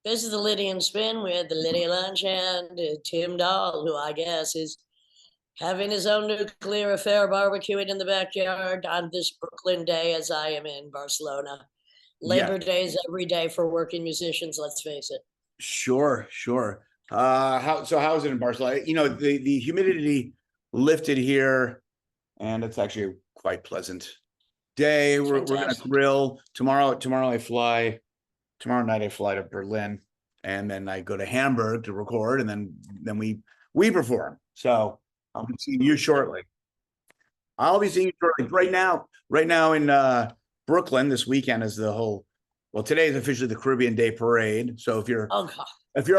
This is the Lydian Spin with the Lydia Lunch and Tim Dahl, who I guess is having his own nuclear affair barbecuing in the backyard on this Brooklyn day as I am in Barcelona. Yeah, Labor Day is every day for working musicians, let's face it. sure. How is it in Barcelona? You know, the humidity lifted here, and it's actually a quite pleasant day. We're gonna grill tomorrow. Tomorrow night I fly to Berlin, and then I go to Hamburg to record, and then we perform. So I'll be seeing you shortly. I'll be seeing you shortly. Right now in Brooklyn this weekend is the whole. Well, today is officially the Caribbean Day Parade. So if you're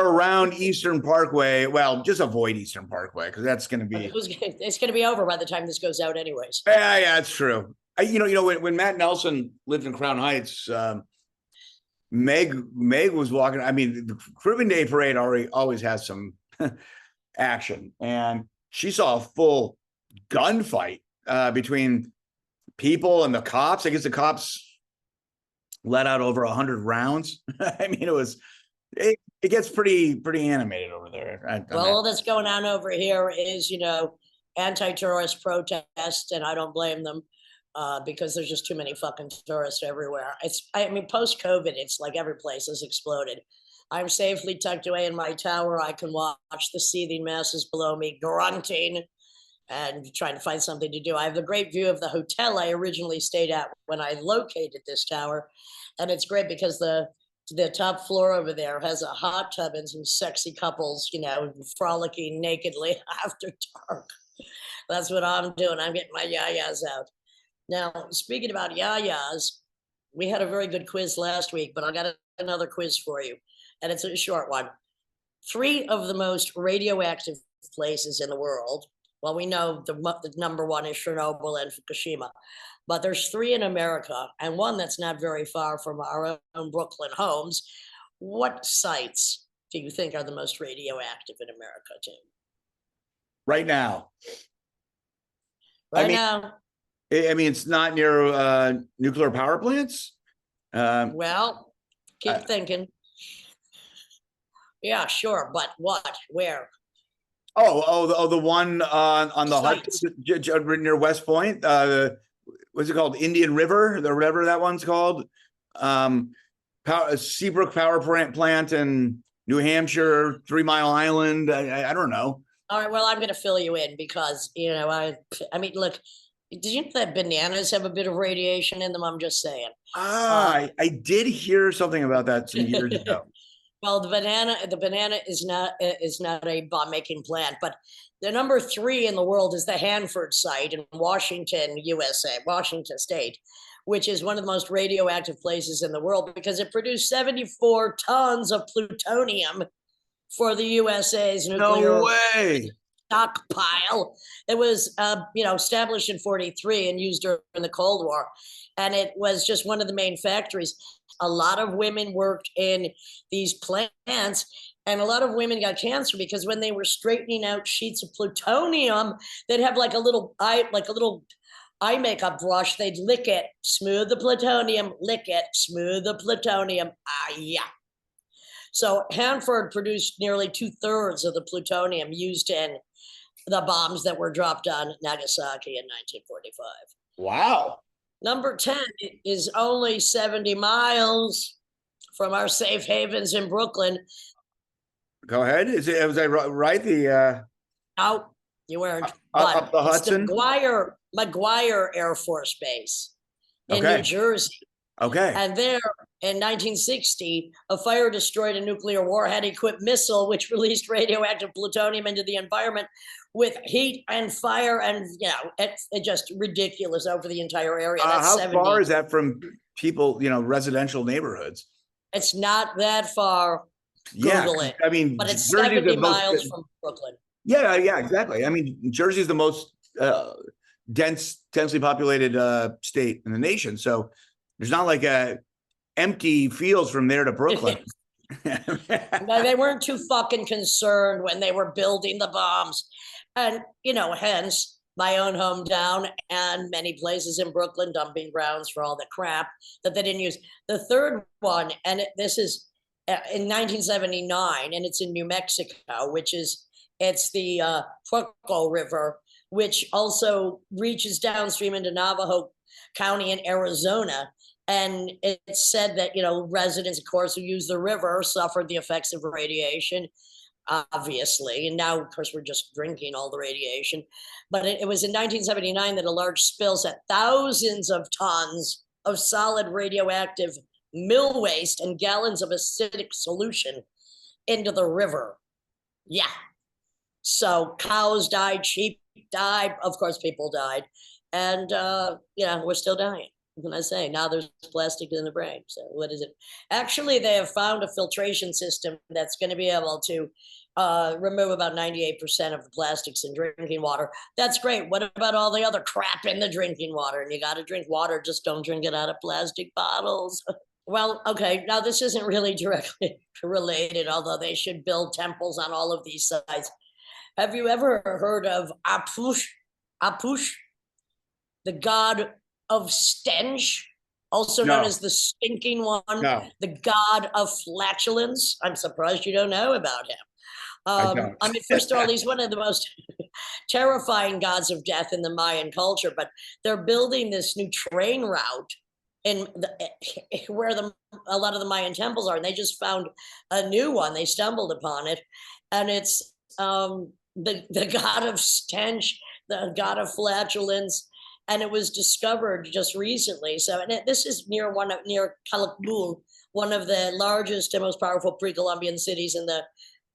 around Eastern Parkway, well, just avoid Eastern Parkway because that's going to be. It's going to be over by the time this goes out, anyways. Yeah, it's true. When Matt Nelson lived in Crown Heights. Meg was walking. I mean, the Caribbean Day Parade always has some action, and she saw a full gunfight between people and the cops. I guess the cops let out over 100 rounds. I mean, it gets pretty animated over there. All that's going on over here is, anti-tourist protests, and I don't blame them. Because there's just too many fucking tourists everywhere. Post-COVID, it's like every place has exploded. I'm safely tucked away in my tower. I can watch the seething masses below me grunting and trying to find something to do. I have a great view of the hotel I originally stayed at when I located this tower. And it's great because the top floor over there has a hot tub and some sexy couples, frolicking nakedly after dark. That's what I'm doing. I'm getting my yayas out. Now, speaking about yayas, we had a very good quiz last week, but I got another quiz for you, and it's a short one. 3 of the most radioactive places in the world. Well, we know the number one is Chernobyl and Fukushima, but there's 3 in America, and one that's not very far from our own Brooklyn homes. What sites do you think are the most radioactive in America, Tim? Right now. It's not near nuclear power plants. Well, keep thinking. Yeah, sure, but what? Where? The one on the Hudson near West Point. What's it called? Indian River, or whatever that one's called. Seabrook Power Plant in New Hampshire, 3 Mile Island. I don't know. All right, well, I'm going to fill you in because look. Did you know that bananas have a bit of radiation in them? I'm just saying. I did hear something about that some years ago. Well, the banana is not a bomb making plant, but the number 3 in the world is the Hanford site in Washington, USA, Washington State, which is one of the most radioactive places in the world because it produced 74 tons of plutonium for the USA's nuclear. No way. Stockpile that was established in 1943 and used during the Cold War, and it was just one of the main factories. A lot of women worked in these plants, and a lot of women got cancer because when they were straightening out sheets of plutonium, they'd have like a little eye makeup brush. They'd lick it, smooth the plutonium, lick it, smooth the plutonium. Yeah. So Hanford produced nearly 2/3 of the plutonium used in the bombs that were dropped on Nagasaki in 1945. Wow. Number 10 is only 70 miles from our safe havens in Brooklyn. Go ahead. Was I right? No, you weren't. Up the Hudson? McGuire Air Force Base in New Jersey. Okay. And there, in 1960, a fire destroyed a nuclear warhead-equipped missile, which released radioactive plutonium into the environment with heat and fire, and it's just ridiculous over the entire area. How far is that from people, residential neighborhoods? It's not that far. Google it. But it's 70 miles from Brooklyn. Yeah, exactly. Jersey is the most densely populated state in the nation, so there's not like empty fields from there to Brooklyn. No, they weren't too fucking concerned when they were building the bombs. And, hence my own hometown and many places in Brooklyn, dumping grounds for all the crap that they didn't use. The third one, and this is in 1979, and it's in New Mexico, it's the Puerco River, which also reaches downstream into Navajo County in Arizona. And it's said that, residents, of course, who use the river suffered the effects of radiation, obviously. And now, of course, we're just drinking all the radiation. But it was in 1979 that a large spill sent thousands of tons of solid radioactive mill waste and gallons of acidic solution into the river. Yeah. So cows died, sheep died, of course, people died. And, we're still dying. What can I say? Now there's plastic in the brain. So what is it? Actually, they have found a filtration system that's going to be able to remove about 98% of the plastics in drinking water. That's great. What about all the other crap in the drinking water? And you got to drink water. Just don't drink it out of plastic bottles. Well, okay. Now this isn't really directly related, although they should build temples on all of these sites. Have you ever heard of Apush? Apush, the god of stench, also known as the stinking one, the god of flatulence? I'm surprised you don't know about him. I mean, first of all, he's one of the most terrifying gods of death in the Mayan culture, but they're building this new train route in where a lot of the Mayan temples are, and they just found a new one. They stumbled upon it, and it's the god of stench, the god of flatulence, and it was discovered just recently. So, and this is near Calakmul, one of the largest and most powerful pre-Columbian cities in the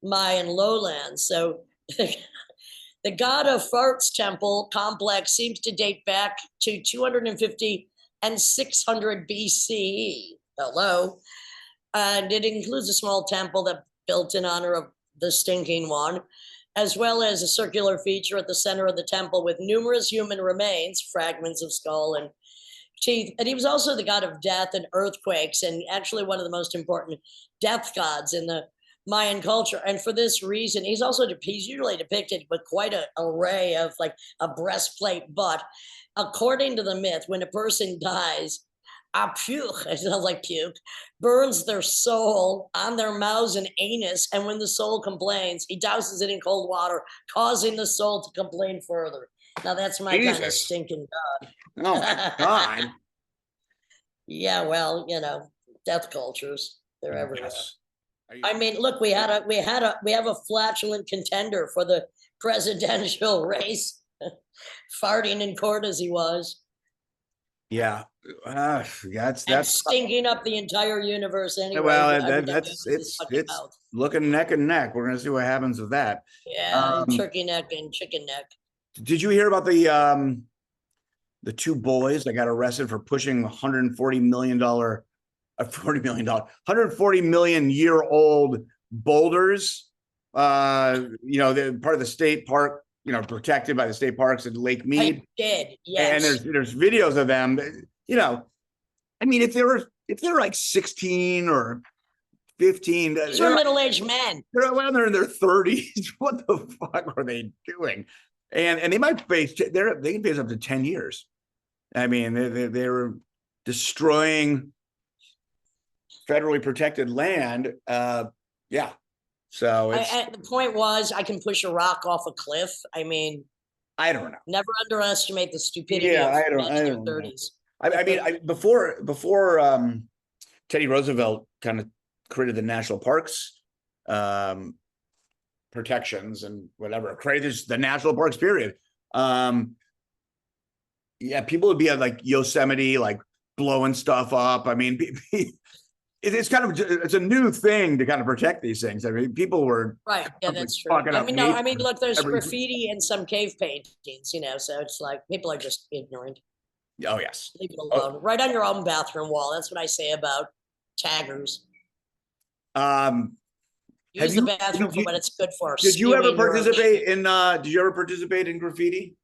Mayan lowlands. So, the god of farts temple complex seems to date back to 250 and 600 BCE. Hello, and it includes a small temple that built in honor of the stinking one, as well as a circular feature at the center of the temple with numerous human remains, fragments of skull and teeth. And he was also the god of death and earthquakes, and actually one of the most important death gods in the Mayan culture. And for this reason, he's usually depicted with quite an array of like a breastplate butt. According to the myth, when a person dies, puke, it sounds like puke, burns their soul on their mouths and anus, and when the soul complains, he douses it in cold water, causing the soul to complain further. Now that's my kind of stinking god. Oh my God. Yeah, well, death cultures, they're everywhere. Yes. I mean, look, we have a flatulent contender for the presidential race, farting in court as he was. Yeah, that's stinking up the entire universe anyway. Well, it's looking neck and neck. We're gonna see what happens with that. Yeah, turkey neck and chicken neck. Did you hear about the two boys that got arrested for pushing $140 million, $140 million year old boulders? They're part of the state park, protected by the state parks at Lake Mead. I did, yes. And there's videos of them. I mean, if they're like 16 or 15, these are middle-aged men. They're in their 30s. What the fuck are they doing? And they might face they can face up to 10 years. I mean, they're destroying federally protected land. Yeah. So the point was, I can push a rock off a cliff. I mean, I don't know. Never underestimate the stupidity of men in their 30s. I mean, before Teddy Roosevelt kind of created the national parks protections and whatever, created the national parks period. Yeah, people would be at like Yosemite, like blowing stuff up. I mean, it's a new thing to kind of protect these things. I mean, people were right. Yeah, that's true. I mean, look, there's graffiti and some cave paintings, so it's like people are just ignorant. Oh yes, leave it alone. Right on your own bathroom wall. That's what I say about taggers. Use the bathroom for what it's good for. Did you ever participate in? Did you ever participate in graffiti?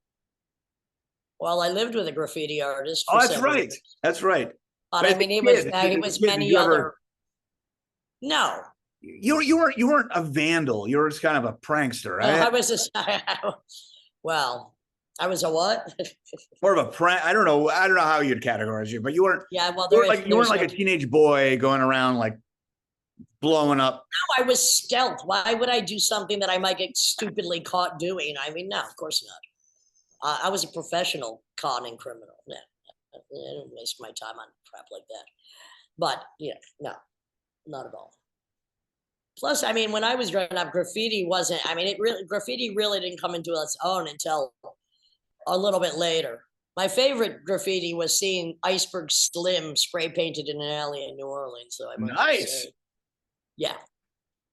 Well, I lived with a graffiti artist. Oh, that's right. Years. That's right. But I mean, he was many other. No, you weren't a vandal. You were just kind of a prankster, right? I was well, I was a what? More of a prank. I don't know how you'd categorize you, but you weren't. Yeah, well, you weren't like a teenage boy going around like blowing up. No, I was stealth. Why would I do something that I might get stupidly caught doing? I mean, no, of course not. I was a professional conning criminal. Yeah, I don't waste my time on crap like that. But yeah, no, not at all. Plus, I mean, when I was growing up, graffiti wasn't. I mean, graffiti really didn't come into its own until a little bit later. My favorite graffiti was seeing Iceberg Slim spray painted in an alley in New Orleans. So I nice. Yeah,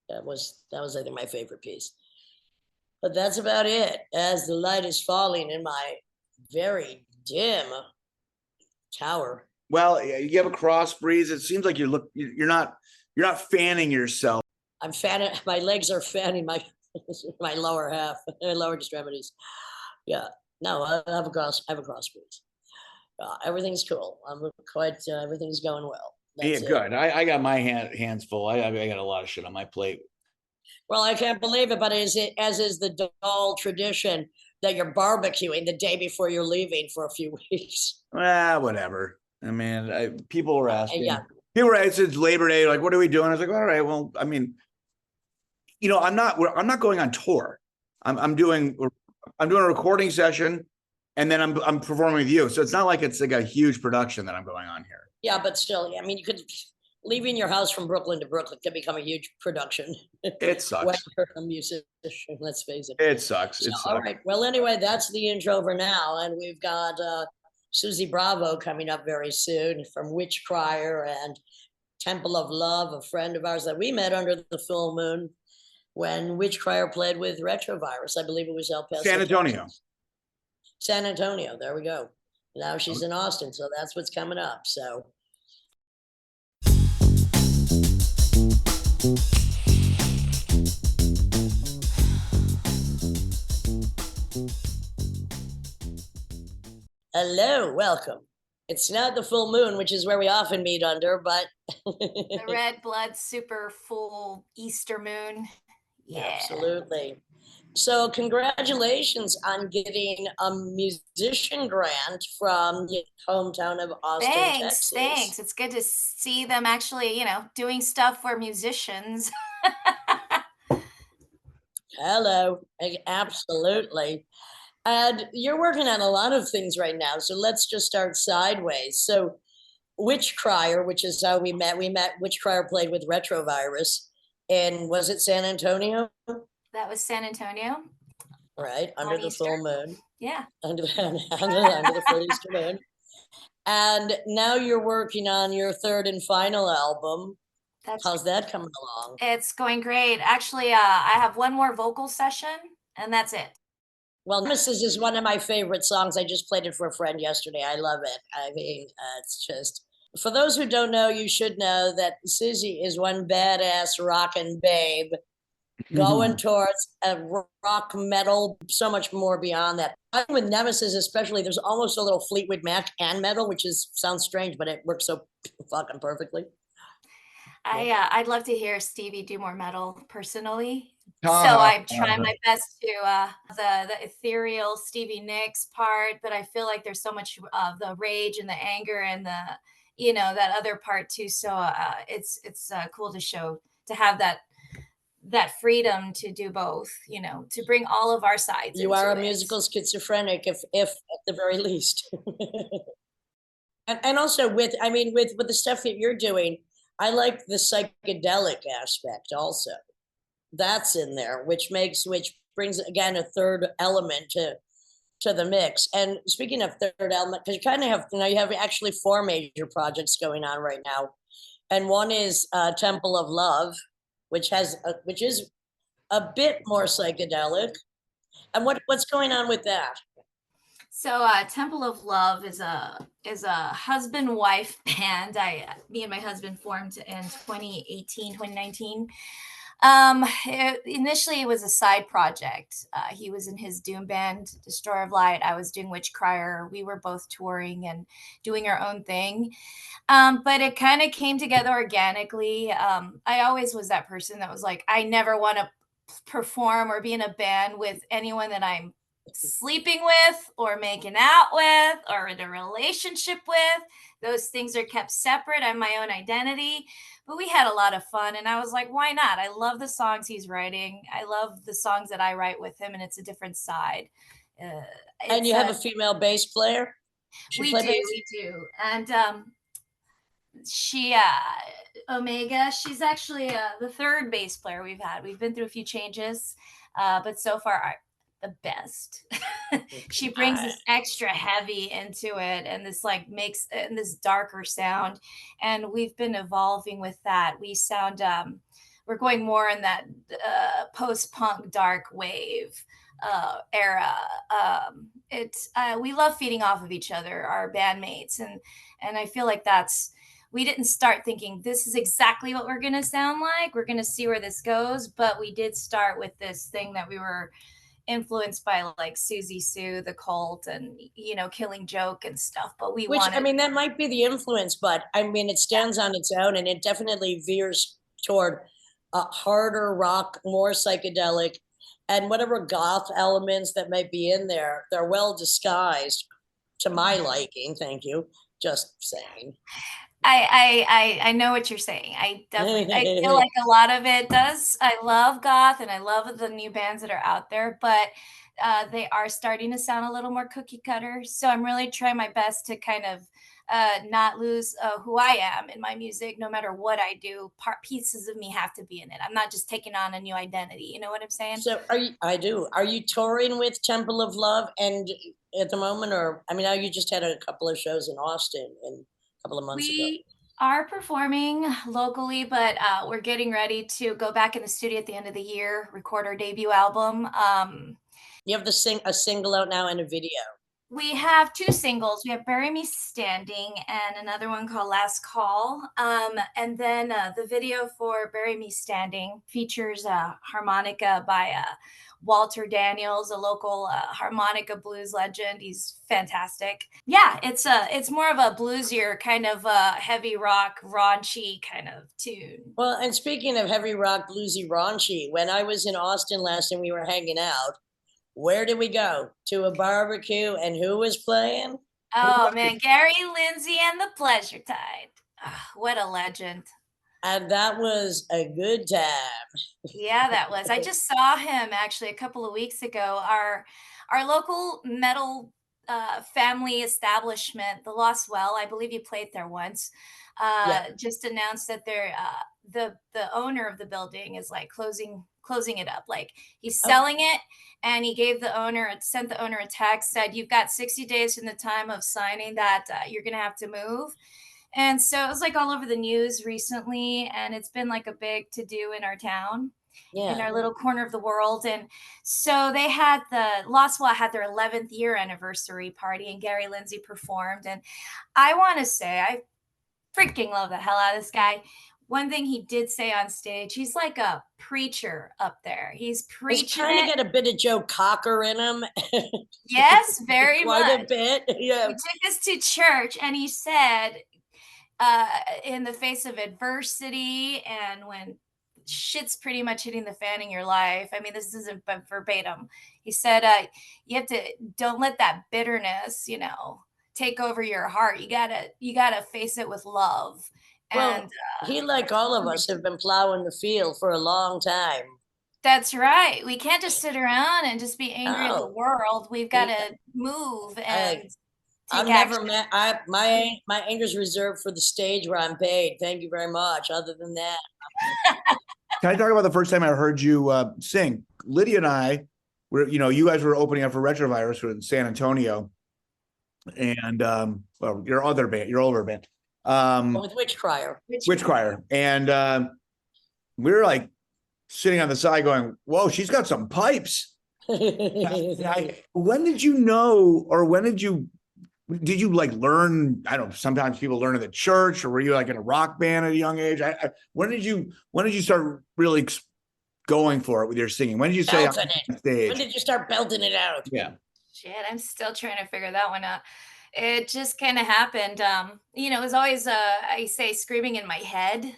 that was I think my favorite piece. But that's about it. As the light is falling in my very dim tower. Well, you have a cross breeze. It seems like you're not fanning yourself. I'm fanning. My legs are fanning my my lower half, lower extremities. Yeah. No, I have a cross breeze. Everything's cool. I'm quite. Everything's going well. That's good. I got my hands full. I got a lot of shit on my plate. Well, I can't believe it, but as is the dull tradition that you're barbecuing the day before you're leaving for a few weeks. Whatever. I mean, people were asking. Yeah. People were asking, it's Labor Day. Like, what are we doing? I was like, all right. Well, I mean, I'm not going on tour. I'm doing a recording session, and then I'm performing with you. So it's not like it's like a huge production that I'm going on here. Yeah, but still, I mean, you could leaving your house from Brooklyn to Brooklyn could become a huge production. It sucks. When you're a musician, let's face it. It sucks. It sucks. All right. Well, anyway, that's the intro for now, and we've got Suzy Bravo coming up very soon from Witch Crier and Temple of Love, a friend of ours that we met under the full moon when Witch Crier played with Retrovirus. I believe it was El Paso. San Antonio. San Antonio. There we go. Now she's in Austin, so that's what's coming up. So. Hello, welcome. It's not the full moon, which is where we often meet under, but the red blood super full Easter moon. Yeah, absolutely. So congratulations on getting a musician grant from the hometown of Austin, Texas. Thanks. It's good to see them actually, doing stuff for musicians. Hello, absolutely. And you're working on a lot of things right now. So let's just start sideways. So Witch Crier, which is how we met Witch Crier played with Retrovirus. And was it San Antonio? That was San Antonio. Right, under the full moon. Yeah. Under the full Easter moon. And now you're working on your third and final album. How's that coming along? It's going great. Actually, I have one more vocal session, and that's it. Well, Nemesis is one of my favorite songs. I just played it for a friend yesterday. I love it. I mean, it's just, for those who don't know, you should know that Suzy is one badass rockin' babe going towards a rock metal, so much more beyond that. I think with Nemesis especially, there's almost a little Fleetwood Mac and metal, which sounds strange, but it works so fucking perfectly. I'd love to hear Stevie do more metal personally. So I'm trying my best to the ethereal Stevie Nicks part, but I feel like there's so much of the rage and the anger and the that other part too. So it's cool to have that freedom to do both, to bring all of our sides. You are a musical schizophrenic, if at the very least. and also with the stuff that you're doing, I like the psychedelic aspect also. That's in there, which brings again a third element to the mix. And speaking of third element, because you have actually 4 major projects going on right now, and one is Temple of Love, which is a bit more psychedelic. And what's going on with that? So Temple of Love is a husband-wife band. Me and my husband formed in 2019. Initially it was a side project. He was in his doom band, Destroyer of Light. I was doing Witch Crier. We were both touring and doing our own thing. But it kind of came together organically. I always was that person that was like, I never want to perform or be in a band with anyone that I'm sleeping with or making out with or in a relationship with. Those things are kept separate. I'm my own identity. But we had a lot of fun. And I was like, why not? I love the songs he's writing. I love the songs that I write with him, and it's a different side. And you have a female bass player? We do. And she Omega, she's actually the third bass player we've had. We've been through a few changes, but so far the best. She brings this extra heavy into it, and this like makes and this darker sound, and we've been evolving with that. We sound we're going more in that post-punk dark wave era. We love feeding off of each other, our bandmates, and I feel like we didn't start thinking this is exactly what we're going to sound like. We're going to see where this goes. But we did start with this thing that we were influenced by, like Suzy Sue, The Cult, and, Killing Joke and stuff. But that might be the influence, but I mean, it stands on its own, and it definitely veers toward harder rock, more psychedelic, and whatever goth elements that might be in there, they're well disguised to my liking. Thank you. Just saying. I know what you're saying. I feel like a lot of it does. I love goth and I love the new bands that are out there, but they are starting to sound a little more cookie cutter. So I'm really trying my best to kind of not lose who I am in my music. No matter what I do, pieces of me have to be in it. I'm not just taking on a new identity. You know what I'm saying? So I do. Are you touring with Temple of Love and at the moment, or I know you just had a couple of shows in Austin and couple of months ago. We are performing locally, but we're getting ready to go back in the studio at the end of the year, record our debut album. You have a single out now and a video. We have 2 singles. We have Bury Me Standing and another one called Last Call. And then the video for Bury Me Standing features a harmonica by Walter Daniels, a local harmonica blues legend. He's fantastic. Yeah, it's more of a bluesier kind of heavy rock, raunchy kind of tune. Well, and speaking of heavy rock, bluesy, raunchy, when I was in Austin last and we were hanging out, where did we go? To a barbecue, and who was playing? Oh, man, Gary Lindsay and the Pleasure Tide. Oh, what a legend. And that was a good time. Yeah, that was. I just saw him actually a couple of weeks ago. Our local metal family establishment, the Lost Well, I believe you played there once, just announced that they're the owner of the building is like closing it up. Like he's selling it, and he sent the owner a text, said, you've got 60 days from the time of signing that you're going to have to move. And so it was like all over the news recently, and it's been like a big to do in our town, in our little corner of the world. And so they had Lost Well had their 11th year anniversary party, and Gary Lindsay performed. And I want to say, I freaking love the hell out of this guy. One thing he did say on stage, he's like a preacher up there. He's preaching. He's trying to get a bit of Joe Cocker in him. Yes, very Quite much. a bit. Yeah. He took us to church, and he said, in the face of adversity and when shit's pretty much hitting the fan in your life. I mean, this isn't verbatim. He said, don't let that bitterness, take over your heart. You gotta face it with love. Well, he, like all of us, have been plowing the field for a long time. That's right. We can't just sit around and just be angry at the world. We've got to move and I've never met. My anger's reserved for the stage where I'm paid. Thank you very much. Other than that, can I talk about the first time I heard you sing? Lydia and I were, you guys were opening up for Retrovirus in San Antonio, and your other band, your older band. With Witch Crier. And we were like sitting on the side going, whoa, she's got some pipes. When did you know, or did you like learn? I don't know, sometimes people learn in the church, or were you like in a rock band at a young age? When did you start really going for it with your singing? When did you say on stage? When did you start belting it out? Yeah. Shit, I'm still trying to figure that one out. It just kind of happened. It was always, I say, screaming in my head,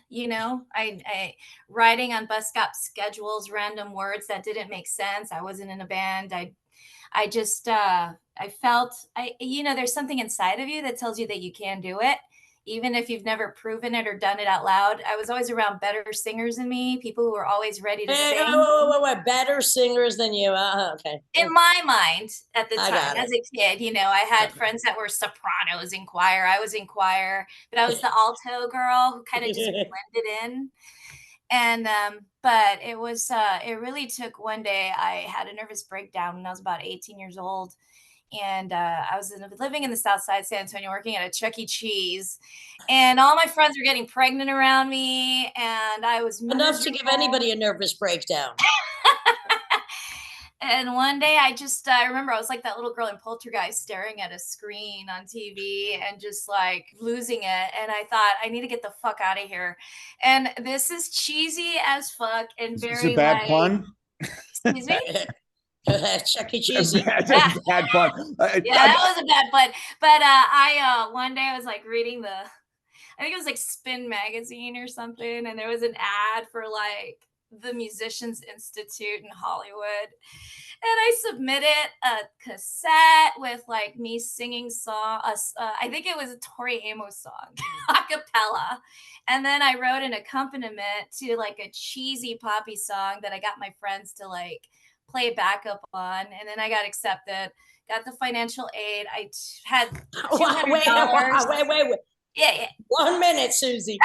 I writing on bus stop schedules, random words that didn't make sense. I wasn't in a band. I just, I felt, there's something inside of you that tells you that you can do it, even if you've never proven it or done it out loud. I was always around better singers than me, people who were always ready to Hey, sing. wait, better singers than you. Okay. In my mind at the I time, got as it. a kid, I had friends that were sopranos in choir. I was in choir, but I was the alto girl who kind of just blended in. And but it really took one day. I had a nervous breakdown when I was about 18 years old. And I was living in the South Side, San Antonio, working at a Chuck E. Cheese, and all my friends were getting pregnant around me, and I was Enough to give anybody a nervous breakdown. And one day I remember I was like that little girl in Poltergeist staring at a screen on TV and just like losing it. And I thought, I need to get the fuck out of here. And this is cheesy as fuck and very bad pun. Excuse me? Chuck E. Cheese. Bad pun. Yeah, that was a bad pun. But I one day I was like reading I think it was like Spin magazine or something, and there was an ad for like the Musicians Institute in Hollywood. And I submitted a cassette with like me singing I think it was a Tori Amos song, a cappella. And then I wrote an accompaniment to like a cheesy poppy song that I got my friends to like play backup on. And then I got accepted, got the financial aid. I had $200. Wait. Yeah. 1 minute, Suzy.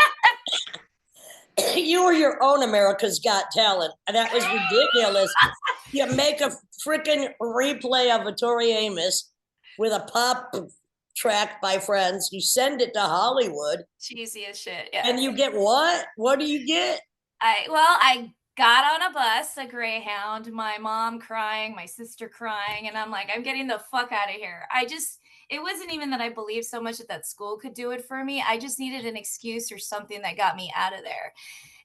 You were your own America's Got Talent, and that was ridiculous. You make a freaking replay of a Tori Amos with a pop track by friends. You send it to Hollywood. Cheesy as shit, yeah. And you get what? What do you get? I got on a bus, a Greyhound, my mom crying, my sister crying, and I'm like, I'm getting the fuck out of here. It wasn't even that I believed so much that school could do it for me. I just needed an excuse or something that got me out of there.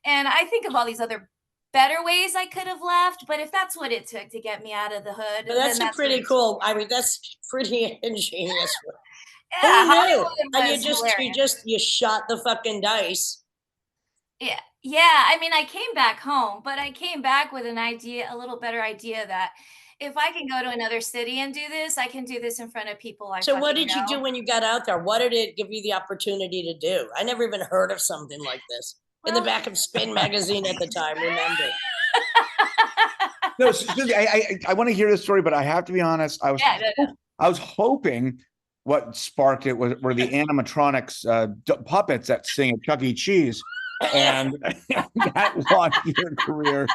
And I think of all these other better ways I could have left, but if that's what it took to get me out of the hood, but that's pretty cool. I mean, that's pretty ingenious. Yeah, who knew? And you shot the fucking dice. Yeah. I mean, I came back home, but I came back with a little better idea that if I can go to another city and do this, I can do this in front of people. So what did you do when you got out there? What did it give you the opportunity to do? I never even heard of something like this. In the back of Spin magazine at the time, remember? No, Suzy, I want to hear this story, but I have to be honest. I was hoping what sparked it were the animatronics puppets that sing at Chuck E. Cheese. And that launched your career.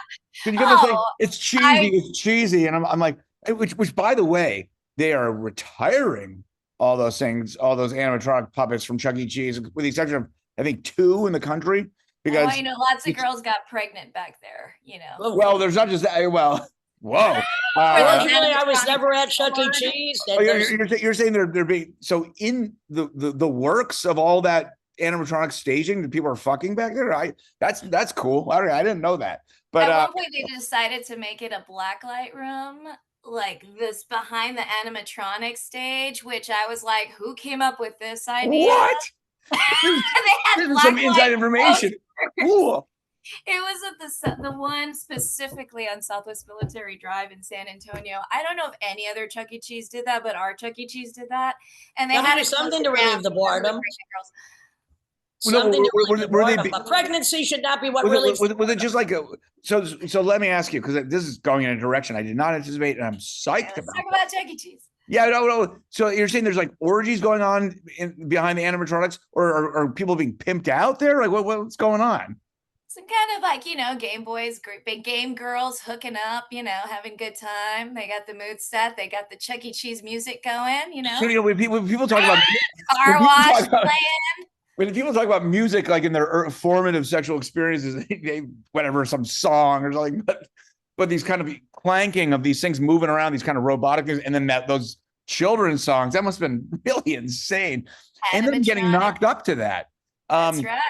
It's cheesy, and I'm like, which by the way, they are retiring all those things, all those animatronic puppets from Chuck E. Cheese, with the exception of I think 2 in the country. Because lots of girls got pregnant back there. Well, there's not just that. Well, whoa. I was never at Chuck E. Cheese. You're saying they're being so in the works of all that animatronic staging that people are fucking back there. That's cool. I didn't know that. But at one point they decided to make it a blacklight room, like this behind the animatronic stage, which I was like, who came up with this idea? What? There's some inside information. Cool. It was at the one specifically on Southwest Military Drive in San Antonio. I don't know if any other Chuck E. Cheese did that, but our Chuck E. Cheese did that. And they had something to relieve the boredom. Pregnancy should not be what really was it just like so let me ask you, because this is going in a direction I did not anticipate, and I'm psyched about. Talk about Chuck E. Cheese. Yeah, no. So you're saying there's like orgies going on behind the animatronics, or are people being pimped out there? Like what's going on? Some kind of like, Game Boys, big game girls hooking up, having a good time. They got the mood set. They got the Chuck E. Cheese music going, So, when people talk about car wash playing. When people talk about music, like in their formative sexual experiences, they whatever, some song or something, but these kind of clanking of these things moving around, these kind of robotic things, and then those children's songs, that must have been really insane. And then getting knocked up to that. That's right.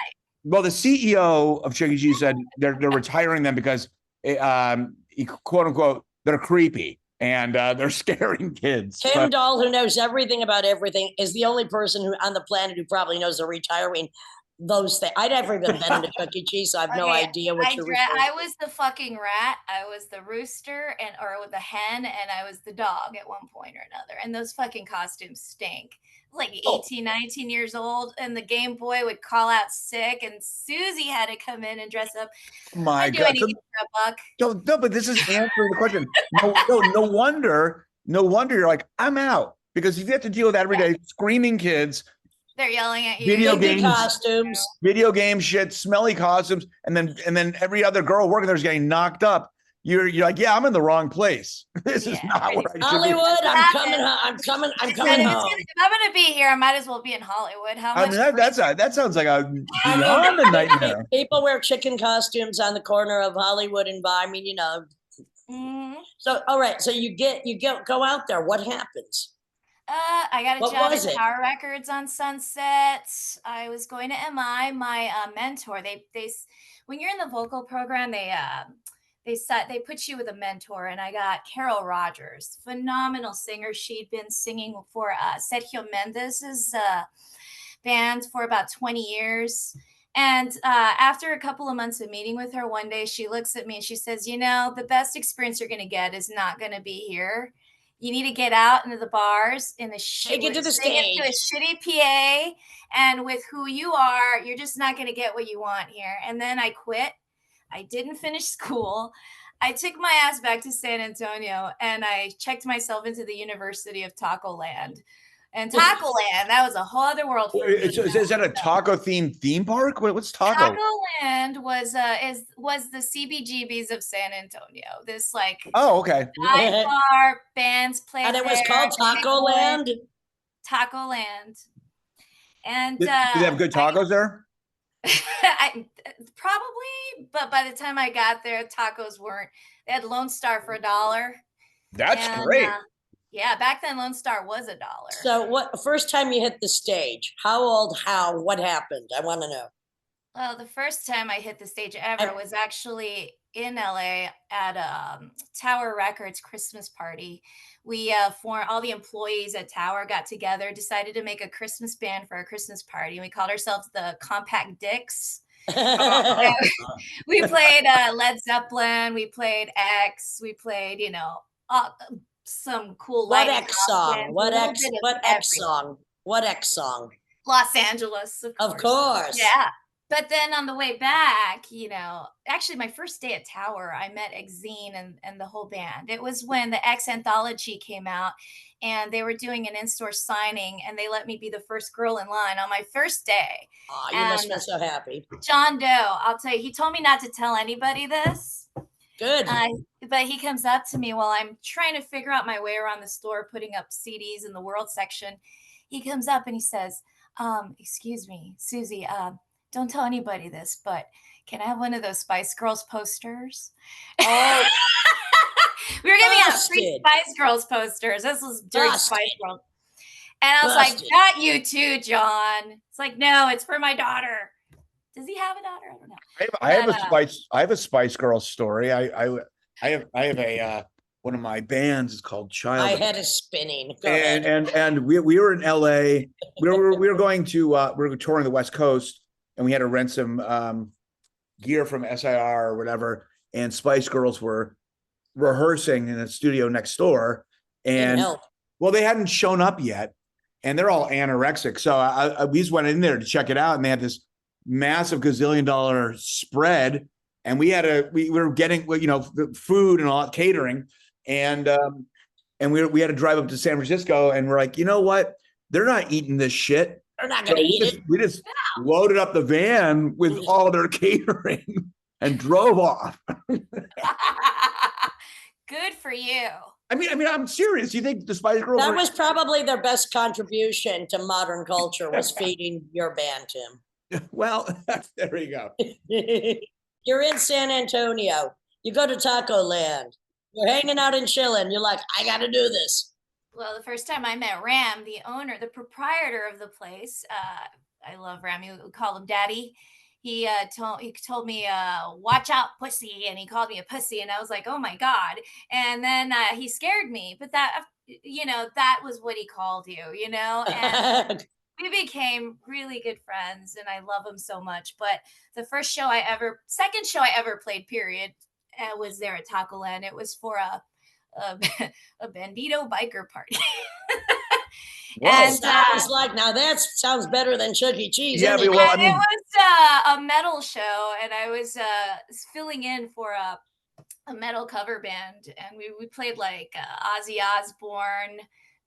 Well, the CEO of Chuck E. Cheese said they're retiring them because, quote unquote, they're creepy. And they're scaring kids. Tim Dahl, who knows everything about everything, is the only person on the planet who probably knows they're retiring those things. I'd never even been to Chuck E. Cheese, so I have no idea what you're referring to. I was the fucking rat, I was the rooster, or the hen, and I was the dog at one point or another. And those fucking costumes stink. Like 18, 19 years old, and the Game Boy would call out sick, and Suzy had to come in and dress up. My God. Anything for a buck. No, but this is answering the question. No wonder you're like, I'm out. Because if you have to deal with that every day, screaming kids, they're yelling at you. Video games, costumes, video game shit, smelly costumes, and then every other girl working there is getting knocked up. You're like, yeah, I'm in the wrong place. This is not where I should Hollywood, be. I'm coming home. If I'm gonna be here, I might as well be in Hollywood. That sounds like a beyond a nightmare. People wear chicken costumes on the corner of Hollywood and Vine. I mean, you know. Mm-hmm. So all right, so you go out there. What happens? I got a job at Tower Records on Sunset. I was going to MI. My mentor, they when you're in the vocal program, they put you with a mentor, and I got Carol Rogers, phenomenal singer. She'd been singing for Sergio Mendez's band for about 20 years. And after a couple of months of meeting with her, one day she looks at me and she says, you know, the best experience you're going to get is not going to be here. You need to get out into the bars in the take it to the stage, to a shitty PA, and with who you are, you're just not going to get what you want here. And then I quit. I didn't finish school. I took my ass back to San Antonio, and I checked myself into the University of Taco Land. And Taco Land, that was a whole other world for me. Is that a taco themed theme park? What's Taco? Taco Land was the CBGBs of San Antonio. This like okay. bar, bands played. And it was called Taco Land. Taco Land. And did they have good tacos there? Probably, but by the time I got there, tacos weren't. They had Lone Star for $1. That's great. Yeah, back then Lone Star was $1. So first time you hit the stage, how old, what happened? I want to know. Well, the first time I hit the stage ever was actually in LA at Tower Records Christmas party. We formed, all the employees at Tower got together, decided to make a Christmas band for a Christmas party. And we called ourselves the Compact Dicks. We played Led Zeppelin, we played X, we played, some cool What X song? What X song? Los Angeles, of course. Yeah. But then on the way back, actually my first day at Tower, I met Exene and the whole band. It was when the X Anthology came out, and they were doing an in-store signing, and they let me be the first girl in line on my first day. Oh, you must have been so happy. John Doe, I'll tell you, he told me not to tell anybody this. Good. But he comes up to me while I'm trying to figure out my way around the store, putting up CDs in the world section. He comes up and he says, excuse me, Suzy, don't tell anybody this, but can I have one of those Spice Girls posters? Oh, we were giving out free Spice Girls posters. This was during Spice Girls. And I was like, not you too, John. It's like, no, it's for my daughter. Does he have a daughter? I don't know. I have a Spice Girls story. I have a one of my bands is called Child. My head is spinning. Go ahead. And we were in LA. We were going to we were touring the West Coast, and we had to rent some gear from SIR or whatever. And Spice Girls were rehearsing in the studio next door, and well, they hadn't shown up yet, and they're all anorexic. So we just went in there to check it out, and they had this massive gazillion-dollar spread, and we were getting the food and all catering, and we had to drive up to San Francisco, and we're like, you know what? They're not eating this shit. They're not going to eat it. We just loaded up the van with all their catering and drove off. Good for you. I mean, I'm serious. You think the Spice Girls? That was probably their best contribution to modern culture, was feeding your band, Tim. Well, there you go. You're in San Antonio. You go to Taco Land. You're hanging out and chilling. You're like, I got to do this. Well, the first time I met Ram, the owner, the proprietor of the place, I love Ram. We call him Daddy. He told me, watch out, pussy. And he called me a pussy. And I was like, oh, my God. And then he scared me. But that was what he called you, And we became really good friends, and I love him so much. But the second show I ever played, period, was there at Taco Land. It was for a, a bandito biker party. And sounds like, now that sounds better than Chuck E. Cheese. Yeah, it was a metal show, and I was filling in for a metal cover band, and we played like Ozzy Osbourne,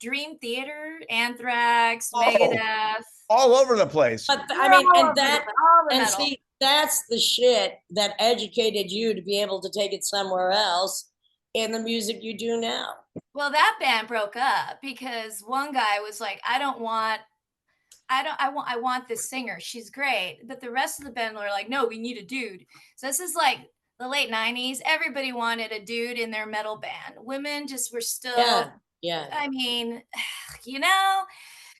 Dream Theater, Anthrax, Megadeth, all over the place. But I mean, and see, that's the shit that educated you to be able to take it somewhere else in the music you do now. Well, that band broke up because one guy was like, I want this singer. She's great. But the rest of the band were like, no, we need a dude. So this is like the late 90s. Everybody wanted a dude in their metal band. Women just were still, I mean, you know.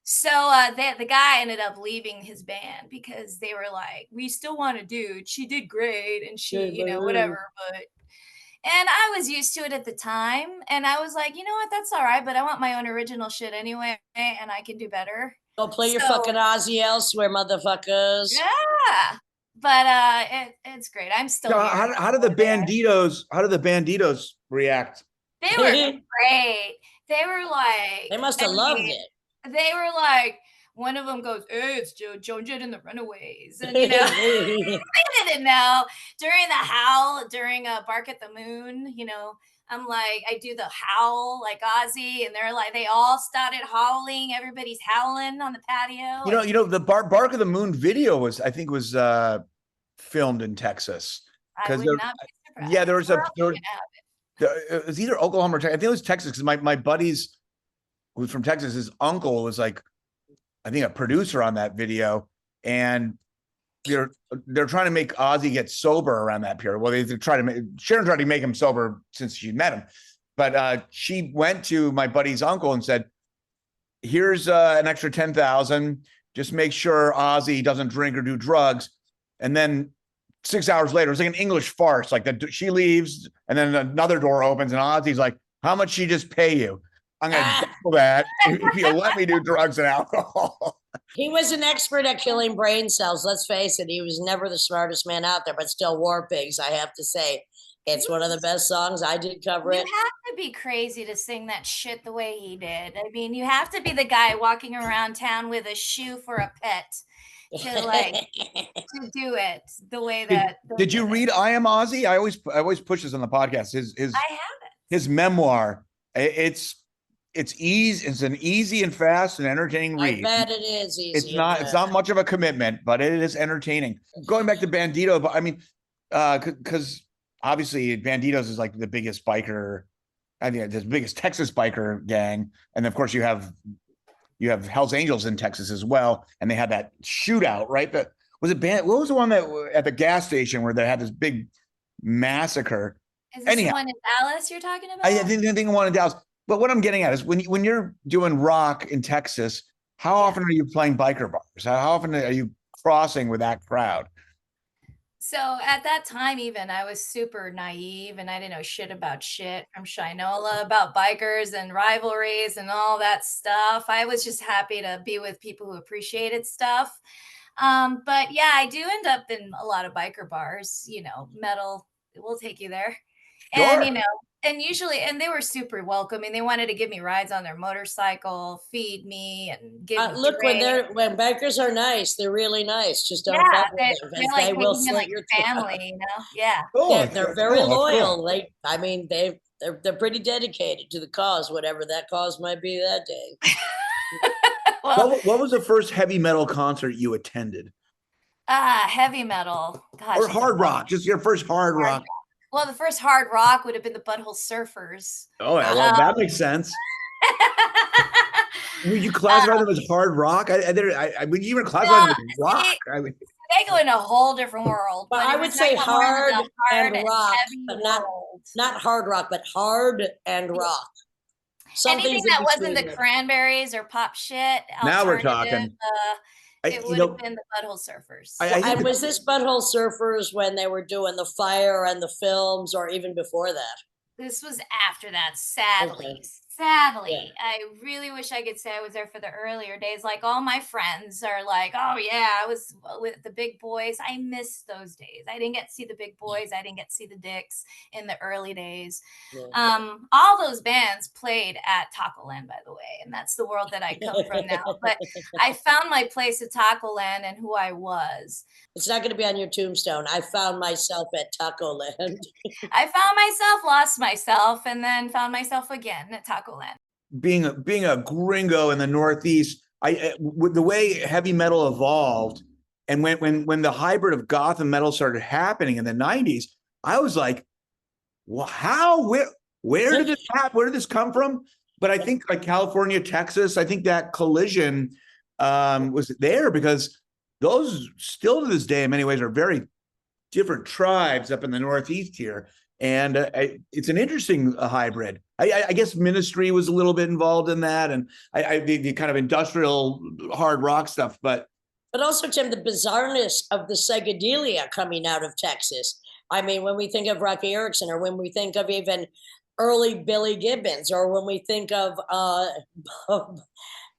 So the guy ended up leaving his band because they were like, we still want a dude. She did great, and she, whatever. But and I was used to it at the time, and I was like, you know what, that's all right. But I want my own original shit anyway, and I can do better. Go play your fucking Ozzy elsewhere, motherfuckers. Yeah, but it's great. I'm still. So how did the Banditos react? They were great. They were like, they must have loved it. They were like, one of them goes, hey, it's Joan Jett and the Runaways. And, they didn't know. During Bark at the Moon, I'm like, I do the howl like Ozzy, and they're like, they all started howling. Everybody's howling on the patio. The Bark of the Moon video was filmed in Texas. I would not be surprised. Yeah, it was either Oklahoma or Texas. I think it was Texas because my buddies who's from Texas, his uncle was like, I think, a producer on that video, and they're trying to make Ozzy get sober around that period. Well, Sharon tried to make him sober since she met him, but she went to my buddy's uncle and said, "Here's an extra $10,000. Just make sure Ozzy doesn't drink or do drugs." And then 6 hours later, it's like an English farce. Like she leaves, and then another door opens, and Ozzy's like, "How much she just pay you? I'm going to double that if you let me do drugs and alcohol." He was an expert at killing brain cells. Let's face it. He was never the smartest man out there, but still War Pigs, I have to say. It's one of the best songs. I did cover it. You have to be crazy to sing that shit the way he did. I mean, you have to be the guy walking around town with a shoe for a pet to do it the way that. Did you read I Am Ozzy? I always push this on the podcast. I have it. His memoir. It's an easy and fast and entertaining read. I bet it is easy. It's not much of a commitment, but it is entertaining. Going back to Bandito, but I mean, because obviously Banditos is like the biggest biker, I think the biggest Texas biker gang, and of course you have Hell's Angels in Texas as well, and they had that shootout, right? But what was the one that at the gas station where they had this big massacre? Is this the one in Dallas you're talking about? I think one in Dallas. But what I'm getting at is when you're doing rock in Texas, how often are you playing biker bars? How often are you crossing with that crowd? So at that time, even I was super naive and I didn't know shit about shit from Shinola about bikers and rivalries and all that stuff. I was just happy to be with people who appreciated stuff. But yeah, I do end up in a lot of biker bars, metal will take you there. Sure. And, and usually, and they were super welcoming. They wanted to give me rides on their motorcycle, feed me, and give me look, when bikers are nice, they're really nice. Just don't fuck with them. They're like, they will like your family, Yeah. Cool. They're very loyal. Cool. They're pretty dedicated to the cause, whatever that cause might be that day. Well, what was the first heavy metal concert you attended? Heavy metal. Gosh, or hard rock. Just your first hard rock. Well, the first hard rock would have been the Butthole Surfers. Oh, well, that makes sense. Would you classify them as hard rock? Would you even classify them as rock? They go in a whole different world. But I would say hard and rock, but not hard rock, but hard and rock. Anything that wasn't the Cranberries or pop shit. Now we're talking. It would have been the Butthole Surfers. And was this Butthole Surfers when they were doing the Fire and the films, or even before that? This was after that, sadly. Sadly, I really wish I could say I was there for the earlier days. Like all my friends are like, oh yeah, I was with the big boys. I miss those days. I didn't get to see the big boys. I didn't get to see the Dicks in the early days. All those bands played at Taco Land, by the way, and that's the world that I come from now. But I found my place at Taco Land and who I was. It's not going to be on your tombstone. I found myself at Taco Land. I found myself, lost myself, and then found myself again at Taco Land. Being a gringo in the Northeast, with the way heavy metal evolved, and when the hybrid of goth and metal started happening in the 90s, I was like, well, where did this happen? Where did this come from? But I think like California, Texas, I think that collision was there because those still to this day in many ways are very different tribes up in the Northeast here. And it's an interesting hybrid. I guess Ministry was a little bit involved in that, and the kind of industrial hard rock stuff. But also, Tim, the bizarreness of the psychedelia coming out of Texas. I mean, when we think of Rocky Erickson, or when we think of even early Billy Gibbons, or when we think of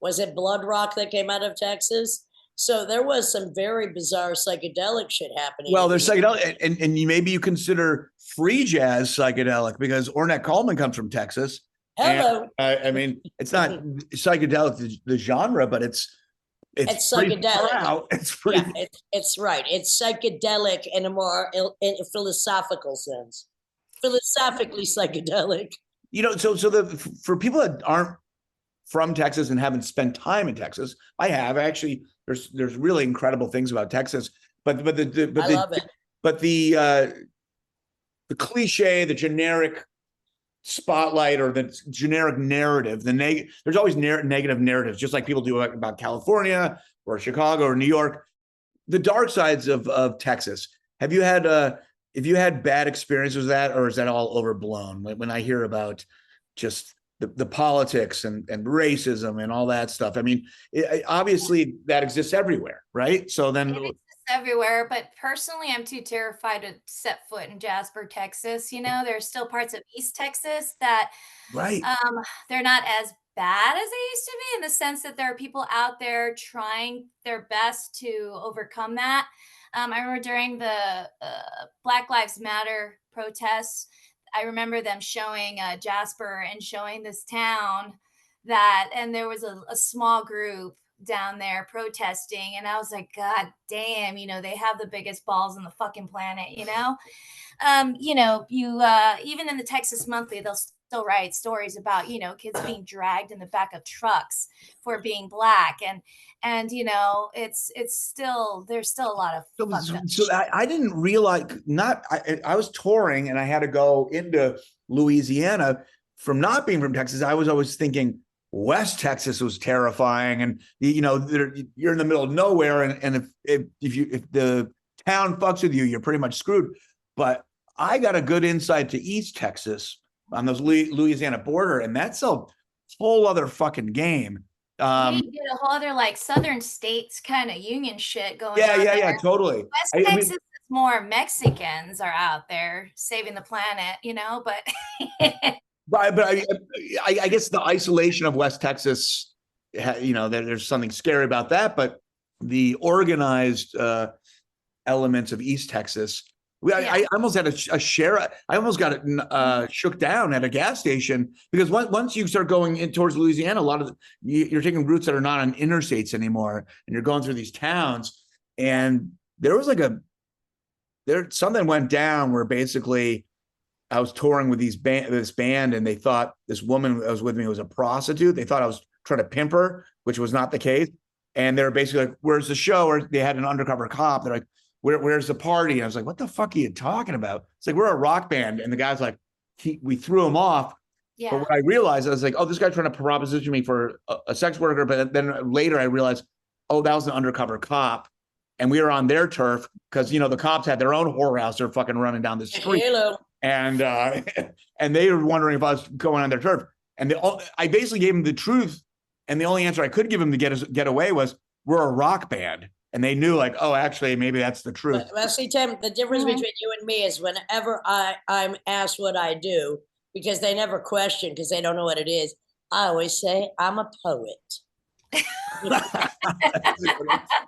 was it Blood Rock that came out of Texas? So there was some very bizarre psychedelic shit happening. Well, there's psychedelic, and maybe you consider free jazz psychedelic because Ornette Coleman comes from Texas. Hello. And, I mean, it's not psychedelic, the genre, but it's psychedelic. It's pretty. Yeah, it's right. It's psychedelic in a more philosophical sense. Philosophically psychedelic. You know, so for people that aren't from Texas and haven't spent time in Texas, I have actually. There's really incredible things about Texas, but the cliche, the generic spotlight, or the generic narrative, there's always negative narratives, just like people do about California or Chicago or New York. The dark sides of Texas. Have you had bad experiences with that, or is that all overblown? When I hear about just the politics and racism and all that stuff. I mean, obviously that exists everywhere, right? So then it exists everywhere, but personally, I'm too terrified to set foot in Jasper, Texas. You know, there's still parts of East Texas that, right, they're not as bad as they used to be, in the sense that there are people out there trying their best to overcome that. I remember during the Black Lives Matter protests, I remember them showing Jasper and showing this town and there was a small group down there protesting. And I was like, God damn, you know, they have the biggest balls on the fucking planet, you know? Even in the Texas Monthly, they'll still write stories about, you know, kids being dragged in the back of trucks for being Black. And you know, it's still, there's still a lot of so I didn't realize, I was touring and I had to go into Louisiana. From not being from Texas, I was always thinking West Texas was terrifying, and you know, you're in the middle of nowhere, and if the town fucks with you, you're pretty much screwed. But I got a good insight to East Texas on those Louisiana border, and that's a whole other fucking game. You get a whole other like Southern states kind of union shit going on. Yeah, totally. West Texas is more Mexicans are out there saving the planet, you know, but but I guess the isolation of West Texas, you know, there's something scary about that, but the organized elements of East Texas. I almost had a share. I almost got shook down at a gas station because once you start going in towards Louisiana, a lot of you're taking routes that are not on interstates anymore, and you're going through these towns. And there was like something went down where basically I was touring with this band, and they thought this woman that was with me was a prostitute. They thought I was trying to pimp her, which was not the case. And they were basically like, "Where's the show?" Or they had an undercover cop. They're like, Where's the party? And I was like, what the fuck are you talking about? It's like, we're a rock band. And the guy's like, we threw him off. Yeah. But what I realized, I was like, oh, this guy's trying to proposition me for a sex worker. But then later I realized, oh, that was an undercover cop. And we were on their turf because, you know, the cops had their own whorehouse. They're fucking running down the street. Hello. And they were wondering if I was going on their turf. And I basically gave them the truth. And the only answer I could give them to get away was, we're a rock band. And they knew, like, oh, actually, maybe that's the truth. Well, see, Tim, the difference between you and me is whenever I'm asked what I do, because they never question, because they don't know what it is, I always say I'm a poet.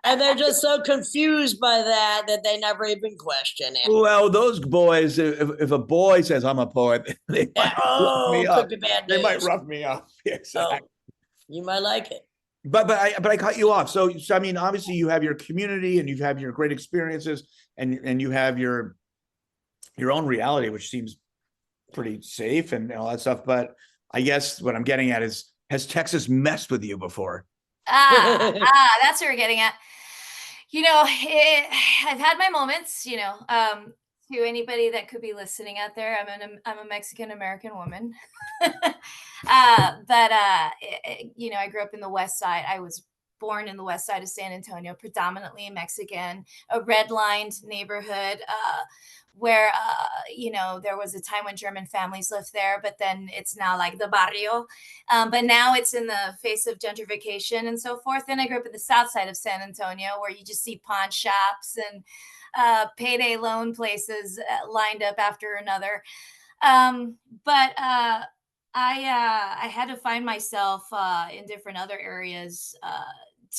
And they're just so confused by that they never even question it. Well, those boys, if a boy says I'm a poet, they might rough me up. Could be bad news. They might rough me up. Exactly. Oh, you might like it. But I cut you off. So I mean, obviously you have your community and you have your great experiences and you have your own reality, which seems pretty safe and all that stuff. But I guess what I'm getting at is, has Texas messed with you before? That's what we're getting at. You know, I've had my moments, you know, to anybody that could be listening out there. I'm a Mexican American woman. You know, I grew up in the West Side. I was born in the West Side of San Antonio, predominantly Mexican, a redlined neighborhood, where, you know, there was a time when German families lived there, but then it's now like the barrio. But now it's in the face of gentrification and so forth. And I grew up in the South Side of San Antonio, where you just see pawn shops and payday loan places lined up after another. I had to find myself in different other areas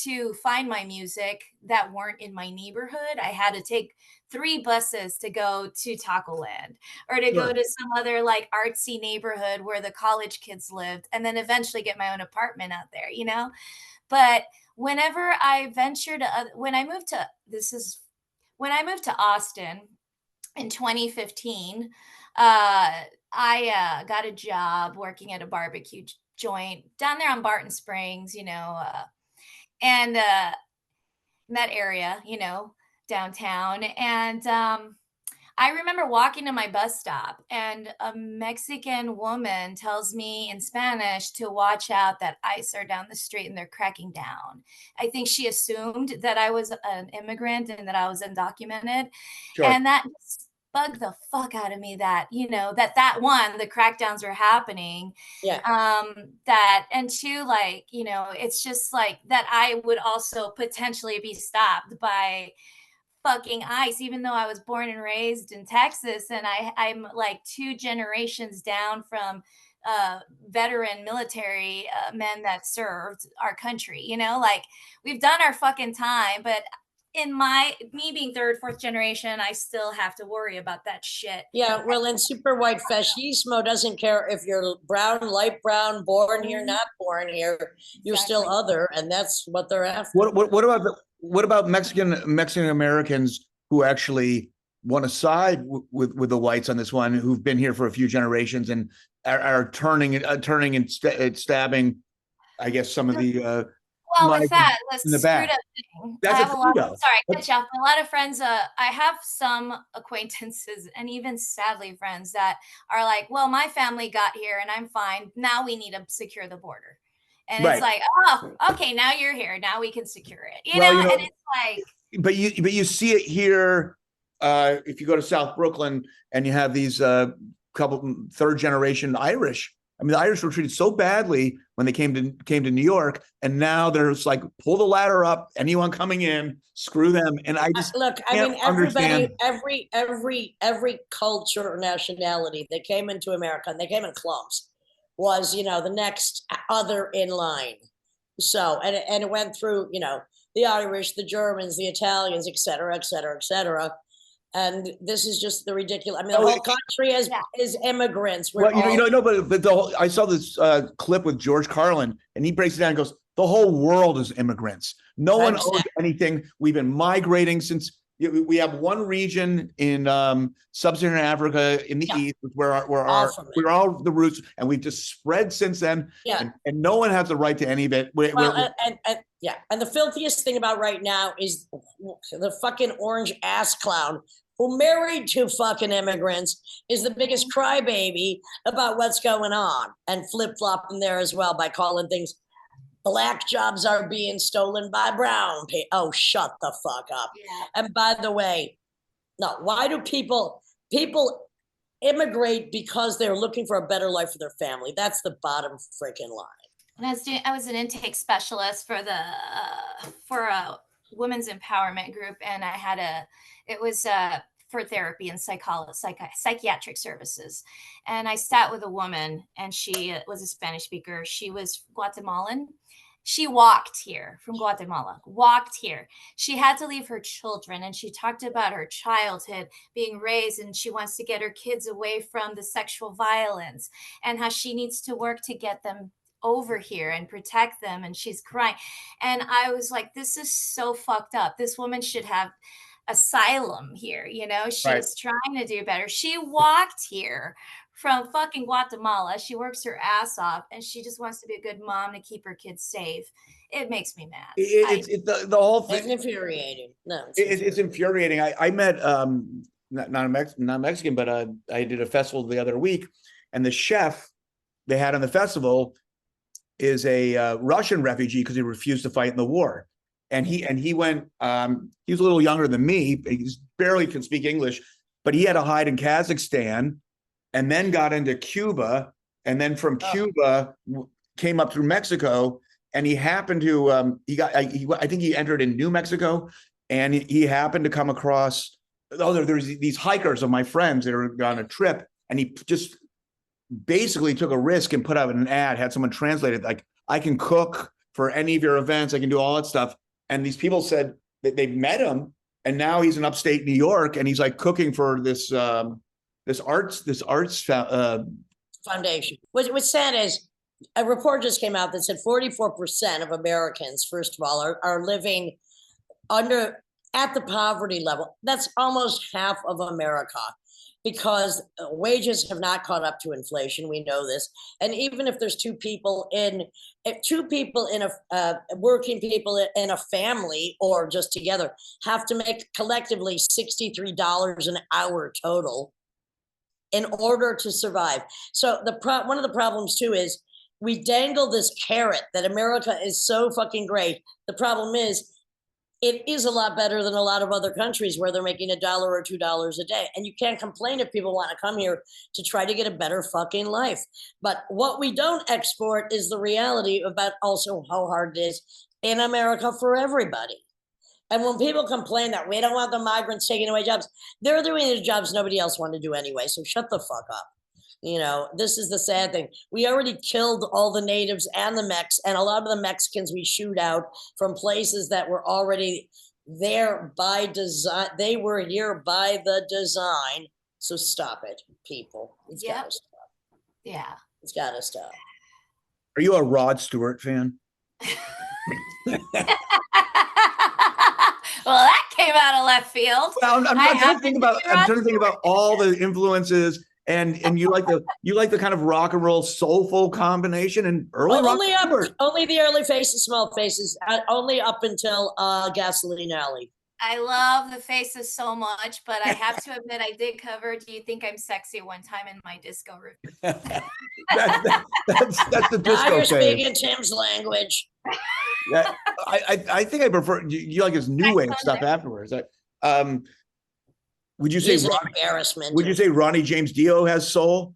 to find my music that weren't in my neighborhood. I had to take 3 buses to go to Taco Land or to go to some other like artsy neighborhood where the college kids lived, and then eventually get my own apartment out there, you know? But whenever I ventured, when I moved to Austin in 2015, I got a job working at a barbecue joint down there on Barton Springs, you know, and in that area, you know, downtown. And I remember walking to my bus stop, and a Mexican woman tells me in Spanish to watch out, that ICE are down the street and they're cracking down. I think she assumed that I was an immigrant and that I was undocumented. Sure. And that bugged the fuck out of me, that, you know, that one, the crackdowns were happening. Yeah. That, and 2, like, you know, it's just like that I would also potentially be stopped by fucking ICE, even though I was born and raised in Texas, and I'm like 2 generations down from veteran military men that served our country, you know, like we've done our fucking time. But in me being 3rd, 4th generation, I still have to worry about that shit. Yeah, well, and super white fascismo doesn't care if you're brown, light brown, born here, not born here. You're still other, and that's what they're after. What about Mexican Americans who actually want to side with the whites on this one, who've been here for a few generations and are turning and stabbing, I guess, some of the well, with that, let's in the back. That's a lot of friends. I have some acquaintances and even sadly friends that are like, well, my family got here and I'm fine. Now we need to secure the border. And it's like, oh, okay, now you're here. Now we can secure it. You know, and it's like. But you see it here. If you go to South Brooklyn and you have these couple 3rd generation Irish. I mean, the Irish were treated so badly when they came to New York, and now there's like, pull the ladder up. Anyone coming in, screw them. And I just look. I mean, everybody, every culture or nationality that came into America, and they came in clumps, was, you know, the next other in line. So, and it went through, you know, the Irish, the Germans, the Italians, et cetera, et cetera, et cetera. And this is just the ridiculous. I mean, the whole country is immigrants. Well, but I saw this clip with George Carlin, and he breaks it down and goes, the whole world is immigrants. No one owns anything. We've been migrating since. We have one region in sub-Saharan Africa in the east, where we're all the roots, and we've just spread since then. Yeah, and no one has the right to any of it. And the filthiest thing about right now is the fucking orange ass clown who married 2 fucking immigrants is the biggest crybaby about what's going on, and flip-flopping there as well by calling things. Black jobs are being stolen by brown people. Oh, shut the fuck up. Yeah. And by the way, no, why do people immigrate? Because they're looking for a better life for their family. That's the bottom freaking line. And I was an intake specialist for a women's empowerment group, and it was for therapy and psychiatric services. And I sat with a woman, and she was a Spanish speaker. She was Guatemalan. She walked here from Guatemala, walked here. She had to leave her children, and she talked about her childhood being raised, and she wants to get her kids away from the sexual violence and how she needs to work to get them over here and protect them. And she's crying. And I was like, this is so fucked up. This woman should have asylum here. You know, she's trying to do better. She walked here from fucking Guatemala. She works her ass off, and she just wants to be a good mom to keep her kids safe. It makes me mad. It's the whole thing. It's infuriating. No, it's infuriating. I met not Mexican, but I did a festival the other week, and the chef they had on the festival is a Russian refugee because he refused to fight in the war, and he went. He was a little younger than me. He barely can speak English, but he had to hide in Kazakhstan, and then got into Cuba, and then from Cuba came up through Mexico, and he happened to I think he entered in New Mexico, and he happened to come across there's these hikers of my friends that are on a trip, and he just basically took a risk and put out an ad, had someone translate it, like, I can cook for any of your events, I can do all that stuff. And these people said that they met him, and now he's in upstate New York, and he's like cooking for this arts foundation. What's sad is a report just came out that said 44% of Americans, first of all, are living at the poverty level. That's almost half of America, because wages have not caught up to inflation. We know this. And even if there's working people in a family, or just together, have to make collectively $63 an hour total in order to survive. So one of the problems too is we dangle this carrot that America is so fucking great. The problem is, it is a lot better than a lot of other countries where they're making $1 or $2 a day. And you can't complain if people want to come here to try to get a better fucking life. But what we don't export is the reality about also how hard it is in America for everybody. And when people complain that we don't want the migrants taking away jobs, they're doing the jobs nobody else wanted to do anyway. So shut the fuck up. You know, this is the sad thing. We already killed all the natives and the Mex, and a lot of the Mexicans we shoot out from places that were already there by design. They were here by the design. So stop it, people. It's gotta stop. Yeah. It's gotta stop. Are you a Rod Stewart fan? Well, that came out of left field. Well, I'm trying to think about all the influences. And you like the kind of rock and roll soulful combination and early only the early Faces, Small Faces, only up until Gasoline Alley. I love the Faces so much, but I have to admit I did cover "Do You Think I'm Sexy" one time in my disco review. that's the disco. Now you're speaking Tim's language. Yeah, I think I prefer you like his new wave stuff afterwards. Would you say embarrassment? Would you say Ronnie James Dio has soul?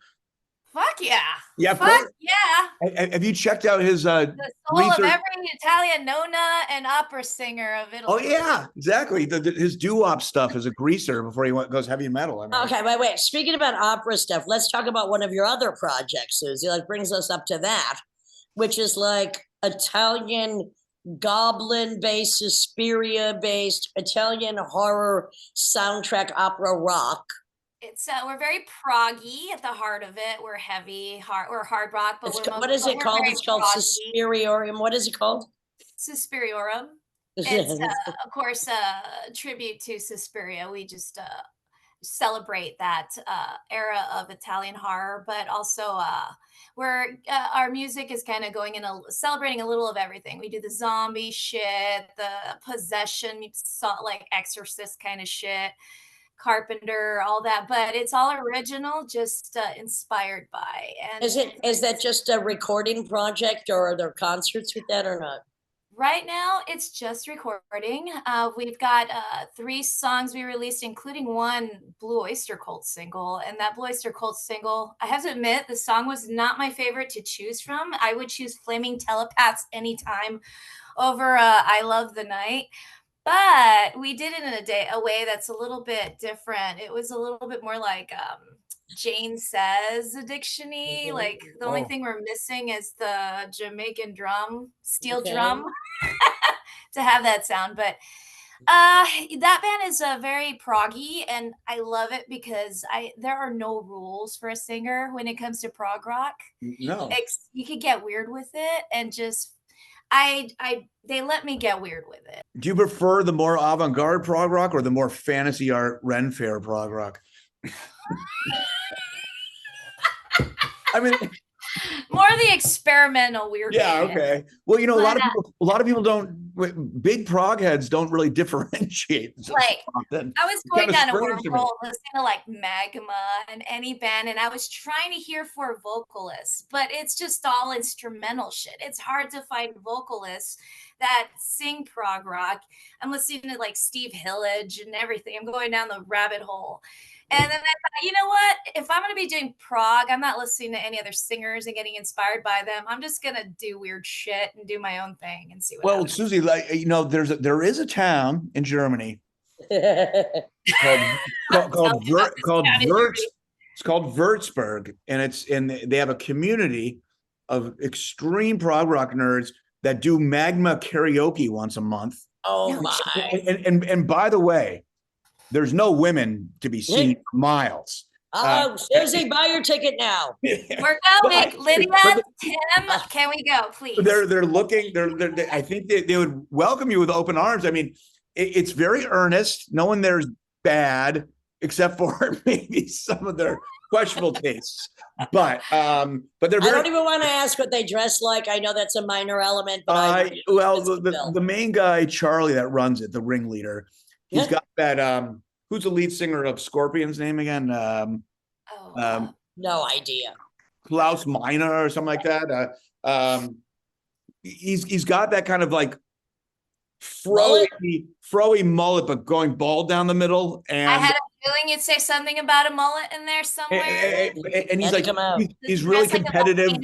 Fuck yeah. Yeah. Fuck yeah. Have you checked out his the soul of every Italian nonna and opera singer of Italy? Oh yeah, exactly. His doo-wop stuff is a greaser before he goes heavy metal. Okay, wait. Speaking about opera stuff, let's talk about one of your other projects, Suzy. That brings us up to that, which is like Italian Goblin-based, Suspiria-based Italian horror soundtrack opera rock. It's we're very proggy at the heart of it. We're heavy, we're hard rock, but what is it called? It's called Suspiriorum. What is it called? Suspiriorum. It's of course a tribute to Suspiria. We just celebrate that era of Italian horror, but also our music is kind of going in celebrating a little of everything. We do the zombie shit, the possession, like Exorcist kind of shit, Carpenter, all that, but it's all original, just inspired by. And is that just a recording project, or are there concerts with that or not? Right now, it's just recording. We've got 3 songs we released, including one Blue Oyster Cult single. And that Blue Oyster Cult single, I have to admit, the song was not my favorite to choose from. I would choose Flaming Telepaths anytime over I Love the Night. But we did it in a way that's a little bit different. It was a little bit more like Jane Says addiction-y. Like the only thing we're missing is the Jamaican steel drum to have that sound. But that band is very proggy, and I love it because there are no rules for a singer when it comes to prog rock. No, you could get weird with it, and just they let me get weird with it. Do you prefer the more avant-garde prog rock or the more fantasy art Ren Fair prog rock? I mean, more the experimental weird. Yeah, okay. Well, a lot of people don't. Big prog heads don't really differentiate. Like, I was going down a wormhole listening to like Magma and any band, and I was trying to hear for vocalists, but it's just all instrumental shit. It's hard to find vocalists that sing prog rock. I'm listening to like Steve Hillage and everything. I'm going down the rabbit hole. And then I thought, you know what? If I'm going to be doing prog, I'm not listening to any other singers and getting inspired by them. I'm just going to do weird shit and do my own thing and see what happens. Suzy, there is a town in Germany called Würzburg, and they have a community of extreme prog rock nerds that do Magma karaoke once a month. Oh my! And by the way, there's no women to be seen for miles. Suzy, buy your ticket now. We're going, Lydia, Tim. Can we go, please? They're looking. I think they would welcome you with open arms. I mean, it's very earnest. No one there's bad, except for maybe some of their questionable tastes. But they're very. I don't even want to ask what they dress like. I know that's a minor element. But the main guy, Charlie, that runs it, the ringleader. He's got that. Who's the lead singer of Scorpion's name again? No idea. Klaus Meine or something like that. He's got that kind of like froey mullet, but going bald down the middle. And I had a feeling you'd say something about a mullet in there somewhere. And he's like, he's really competitive.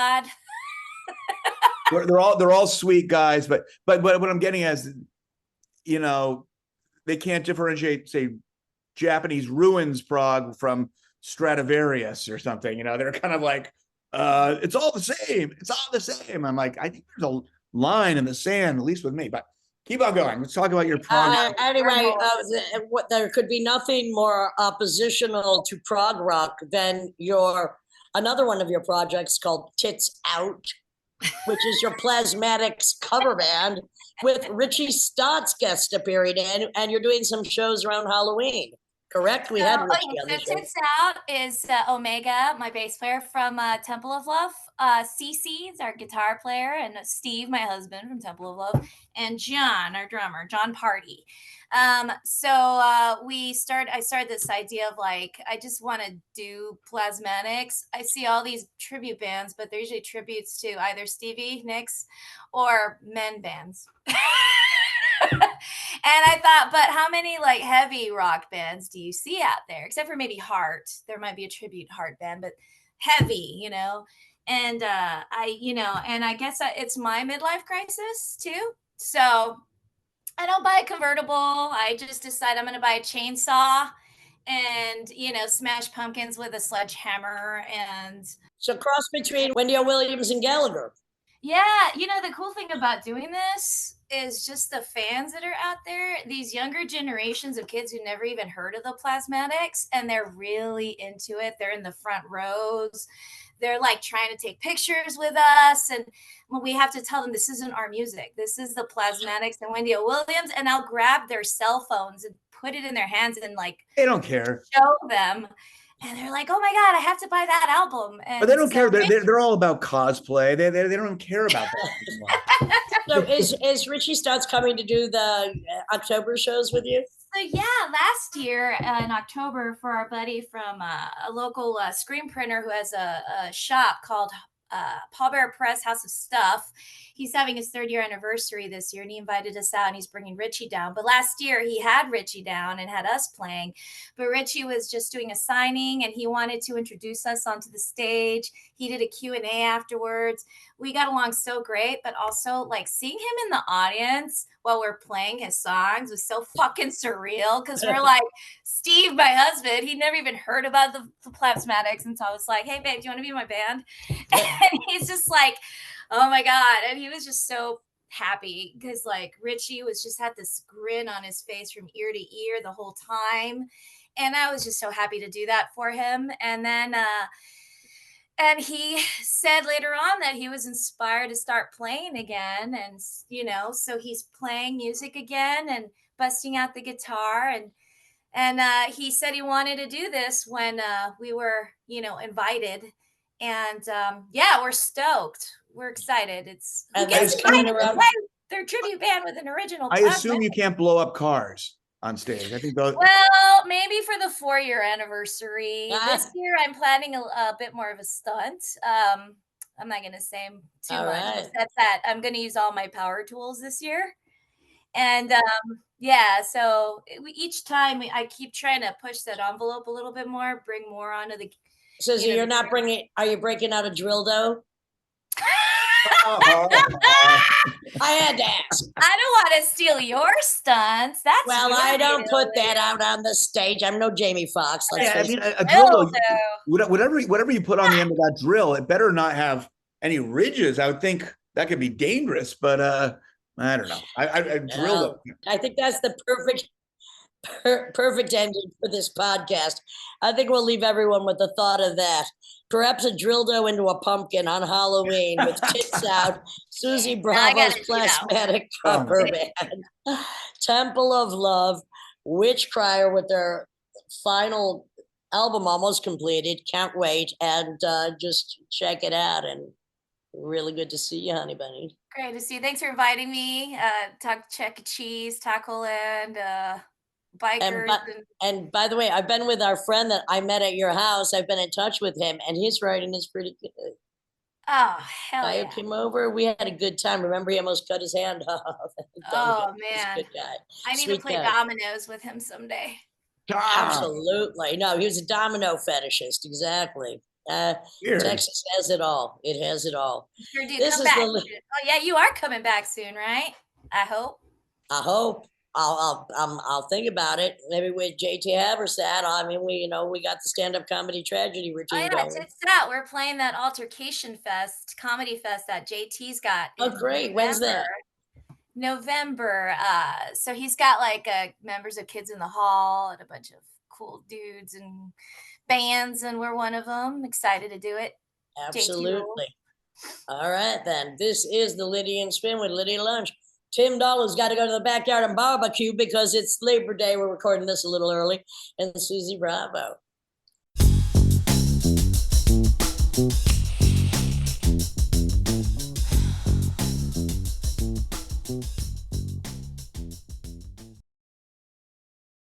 God. They're all sweet guys, but what I'm getting at is, they can't differentiate, say, Japanese ruins prog from Stradivarius or something. They're kind of like, it's all the same. It's all the same. I'm like, I think there's a line in the sand, at least with me. But keep on going. Let's talk about your prog. Anyway, there could be nothing more oppositional to prog rock than another one of your projects called Tits Out, which is your Plasmatics cover band with Ritchie Stotts guest appearing in, and you're doing some shows around Halloween, correct? We had Ritchie on the show. Tits Out is Omega, my bass player from Temple of Love. Cece is our guitar player, and Steve, my husband from Temple of Love, and John, our drummer, John Party. So I started this idea of like, I just want to do Plasmatics. I see all these tribute bands, but they're usually tributes to either Stevie Nicks or men bands. And I thought, but how many like heavy rock bands do you see out there? Except for maybe Heart. There might be a tribute Heart band, but heavy, And I guess it's my midlife crisis too. So I don't buy a convertible. I just decide I'm going to buy a chainsaw and, smash pumpkins with a sledgehammer. And so cross between Wendy O. Williams and Gallagher. Yeah. The cool thing about doing this is just the fans that are out there, these younger generations of kids who never even heard of the Plasmatics, and they're really into it. They're in the front rows. They're like trying to take pictures with us. And we have to tell them this isn't our music. This is the Plasmatics and Wendy O. Williams. And I'll grab their cell phones and put it in their hands and like, they don't care. Show them. And they're like, oh my God, I have to buy that album. And but they don't care. They're all about cosplay. They don't care about that. So is Ritchie Stotts coming to do the October shows with you? So yeah, last year in October for our buddy from a local screen printer who has a shop called Pallbearer Press House of Stuff. He's having his 3rd year anniversary this year, and he invited us out, and he's bringing Ritchie down. But last year he had Ritchie down and had us playing, but Ritchie was just doing a signing, and he wanted to introduce us onto the stage. He did a Q&A afterwards. We got along so great, but also like seeing him in the audience while we're playing his songs was so fucking surreal, because we're like, Steve, my husband, he'd never even heard about the Plasmatics, and so I was like, hey babe, do you want to be in my band? And he's just like, oh my God. And he was just so happy, because like Ritchie was just had this grin on his face from ear to ear the whole time, and I was just so happy to do that for him. And then and he said later on that he was inspired to start playing again, and so he's playing music again and busting out the guitar, and he said he wanted to do this when we were invited, and yeah, we're stoked, we're excited. It's who gets invited to play their tribute band with an original. I assume you can't blow up cars on stage. I think those. Well, maybe for the 4-year anniversary. This year, I'm planning a bit more of a stunt. I'm not going to say too much. Except that I'm going to use all my power tools this year. And yeah, so each time I keep trying to push that envelope a little bit more, bring more onto the. So you're not bringing? Are you breaking out a drill dough? I had to ask. I don't want to steal your stunts. That's I don't put that out on the stage. I'm no Jamie Foxx. I mean, a drill, whatever you put on the end of that drill, it better not have any ridges. I would think that could be dangerous, but I don't know. I drilled it. I think that's the perfect ending for this podcast. I think we'll leave everyone with the thought of that. Perhaps a dildo into a pumpkin on Halloween with Tits Out, Suzy Bravo's Plasmatic cover band, Temple of Love, Witch Crier with their final album almost completed. Can't wait, and just check it out. And really good to see you, honey bunny. Great to see you. Thanks for inviting me. Talk Chuck E. Cheese, Taco Land, bikers. And by the way, I've been with our friend that I met at your house. I've been in touch with him, and his writing is pretty good. Oh, hell yeah. I came over. We had a good time. Remember, he almost cut his hand off. Oh, man. Good guy. I need to play dominoes with him someday. Absolutely. No, he was a domino fetishist. Exactly. Texas has it all. It has it all. Sure do. Come back. Oh yeah, you are coming back soon, right? I hope. I'll think about it. Maybe with JT Haversack. I mean, we got the stand-up comedy tragedy routine going. Tits Out. We're playing that Altercation Fest, Comedy Fest that JT's got. Oh, great. When's that? November. So he's got like members of Kids in the Hall and a bunch of cool dudes and bands, and we're one of them. Excited to do it. Absolutely. All right, then. This is the Lydia and Spin with Lydia Lunch. Tim Dollar's got to go to the backyard and barbecue because it's Labor Day. We're recording this a little early. And Suzy Bravo.